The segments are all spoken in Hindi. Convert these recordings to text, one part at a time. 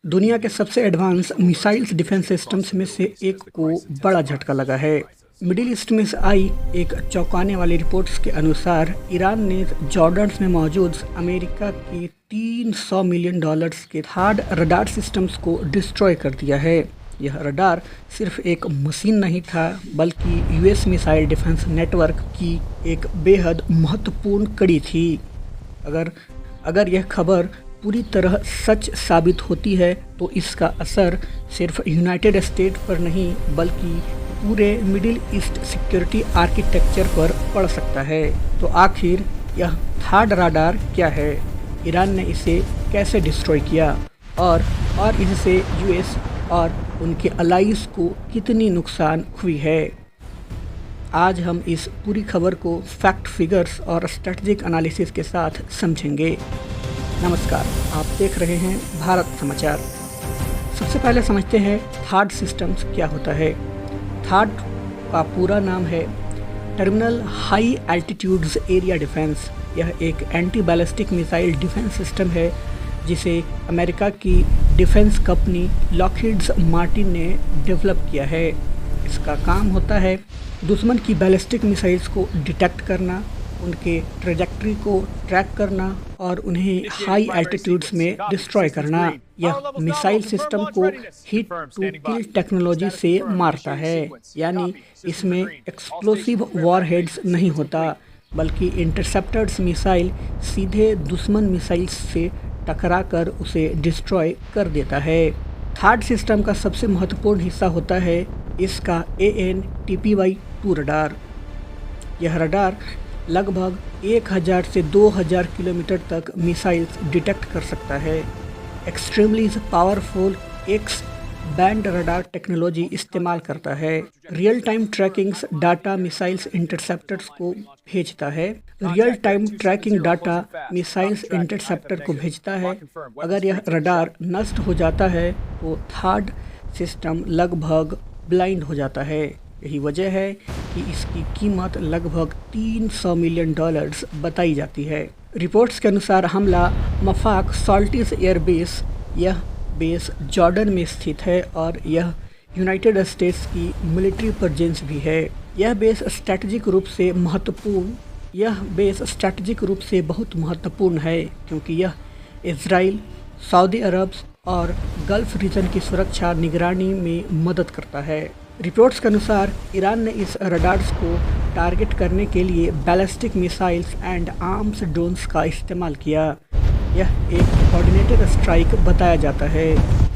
दुनिया के सबसे एडवांस मिसाइल्स डिफेंस सिस्टम्स में से एक को बड़ा झटका लगा है। मिडिल ईस्ट में से आई एक चौंकाने वाली रिपोर्ट्स के अनुसार ईरान ने जॉर्डन में मौजूद अमेरिका के $300 मिलियन के हार्ड रडार सिस्टम्स को डिस्ट्रॉय कर दिया है। यह रडार सिर्फ एक मशीन नहीं था, बल्कि यूएस मिसाइल डिफेंस नेटवर्क की एक बेहद महत्वपूर्ण कड़ी थी। अगर यह खबर पूरी तरह सच साबित होती है तो इसका असर सिर्फ यूनाइटेड स्टेट पर नहीं बल्कि पूरे मिडिल ईस्ट सिक्योरिटी आर्किटेक्चर पर पड़ सकता है। तो आखिर यह थार्ड रडार क्या है, ईरान ने इसे कैसे डिस्ट्रॉय किया और इससे यूएस और उनके अलाइज को कितनी नुकसान हुई है। आज हम इस पूरी खबर को फैक्ट, फिगर्स और स्ट्रेटजिक एनालिसिस के साथ समझेंगे। नमस्कार, आप देख रहे हैं भारत समाचार। सबसे पहले समझते हैं थार्ड सिस्टम्स क्या होता है। थार्ड का पूरा नाम है terminal high altitudes area defence. यह एक anti ballistic missile defence system है जिसे अमेरिका की डिफेंस कंपनी लॉकहीड मार्टिन ने डेवलप किया है। इसका काम होता है दुश्मन की बैलिस्टिक मिसाइल्स को डिटेक्ट करना, उनके ट्रेजेक्ट्री को ट्रैक करना और उन्हें हाई एल्टीट्यूड्स में डिस्ट्रॉय करना। यह मिसाइल सिस्टम को हिट टू किल टेक्नोलॉजी से मारता है, यानी इसमें एक्सप्लोसिव वॉरहेड्स नहीं होता, बल्कि इंटरसेप्टर्स मिसाइल सीधे दुश्मन मिसाइल्स से टकराकर उसे डिस्ट्रॉय कर देता है। थर्ड सिस्टम का सबसे महत्वपूर्ण हिस्सा होता है इसका AN/TPY-2 रडार। यह रडार लगभग 1000 से 2000 किलोमीटर तक मिसाइल्स डिटेक्ट कर सकता है। Extremely powerful X band radar technology इस्तेमाल करता है। Real time trackings data missiles interceptors को भेजता है। Real time tracking data missiles interceptor को भेजता है। अगर यह रडार नष्ट हो जाता है तो थर्ड सिस्टम लगभग ब्लाइंड हो जाता है। यही वजह है कि इसकी कीमत लगभग $300 मिलियन बताई जाती है। रिपोर्ट्स के अनुसार हमला मफाक सॉल्टिस एयरबेस, यह बेस जॉर्डन में स्थित है और यह यूनाइटेड स्टेट्स की मिलिट्री प्रेजेंस भी है। यह बेस स्ट्रैटेजिक रूप से बहुत महत्वपूर्ण है क्योंकि यह इजराइल, सऊदी अरब और गल्फ रीजन की सुरक्षा निगरानी में मदद करता है। रिपोर्ट्स के अनुसार ईरान ने इस रडार्स को टारगेट करने के लिए ballistic missiles and arms drones का इस्तेमाल किया। यह एक कोऑर्डिनेटेड स्ट्राइक बताया जाता है।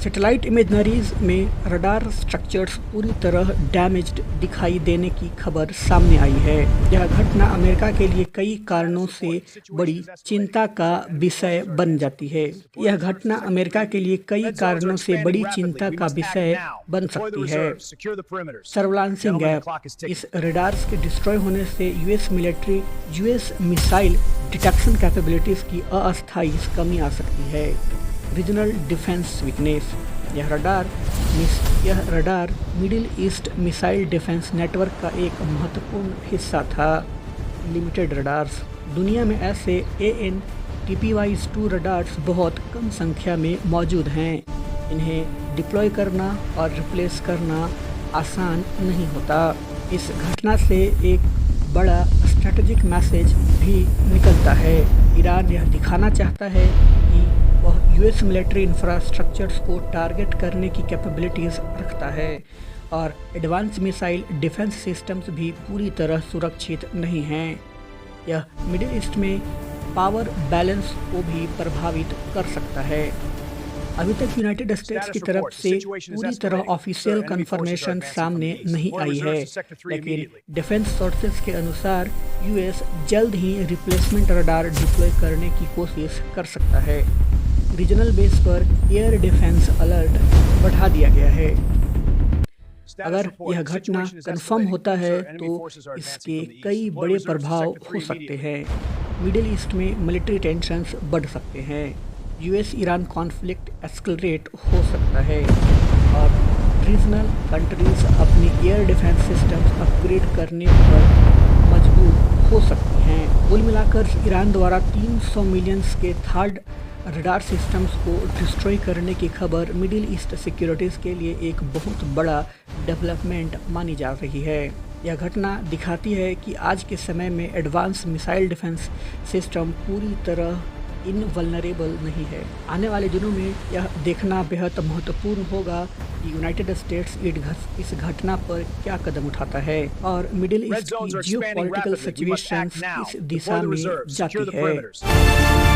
सैटेलाइट इमेजरीज में रडार स्ट्रक्चर्स पूरी तरह डैमेज्ड दिखाई देने की खबर सामने आई है। यह घटना अमेरिका के लिए कई कारणों से बड़ी चिंता का विषय बन जाती है। यह घटना अमेरिका के लिए कई कारणों से बड़ी चिंता का विषय बन सकती है। Surveillancing gap. इस रडार्स के डिस्ट्रॉय होने से US military US missile detection capabilities की अस्थायी कमी आ सकती है। Regional defence weakness. यह radar middle east missile defence network का एक महत्वपूर्ण हिस्सा था। Limited radars. दुनिया में ऐसे AN/TPY-2 रडार्स बहुत कम संख्या में मौजूद हैं। इन्हें डिप्लॉय करना और रिप्लेस करना आसान नहीं होता। इस घटना से एक बड़ा स्ट्रैटेजिक मैसेज भी निकलता है। ईरान यह दिखाना चाहता है कि वह यूएस मिलिट्री इंफ्रास्ट्रक्चर्स को टारगेट करने की कैपेबिलिटीज़ रखता है और एडवांस मिसाइल डिफेंस सिस्टम्स भी पूरी तरह सुरक्षित नहीं हैं। यह मिडिल ईस्ट में पावर बैलेंस को भी प्रभावित कर सकता है। अभी तक यूनाइटेड स्टेट्स की तरफ से पूरी तरह ऑफिशियल कंफर्मेशन सामने नहीं आई है, लेकिन डिफेंस सोर्सेज के अनुसार यूएस जल्द ही रिप्लेसमेंट रडार डिप्लॉय करने की कोशिश कर सकता है। रीजनल बेस पर एयर डिफेंस अलर्ट बढ़ा दिया गया है। अगर यह घटना कंफर्म होता है तो इसके कई बड़े प्रभाव हो सकते हैं। मिडिल ईस्ट में मिलिट्री टेंशन्स बढ़ सकते हैं। यूएस ईरान कॉन्फ्लिक्ट एस्केलेट हो सकता है और रीजनल कंट्रीज अपनी एयर डिफेंस सिस्टम्स अपग्रेड करने पर मजबूर हो सकती हैं। कुल मिलाकर ईरान द्वारा $300 मिलियन के थर्ड रडार सिस्टम्स को डिस्ट्रॉय करने की खबर मिडिल ईस्ट सिक्योरिटीज़ के लिए एक बहुत बड़ा डेवलपमेंट मानी जा रही है। यह घटना दिखाती है कि आज के समय में एडवांस मिसाइल डिफेंस सिस्टम पूरी तरह इनवल्नरेबल नहीं है। आने वाले दिनों में यह देखना बेहद महत्वपूर्ण होगा कि यूनाइटेड स्टेट्स इस घटना पर क्या कदम उठाता है और मिडिल ईस्ट की जियोपॉलिटिकल सिचुएशन किस दिशा में जाती है।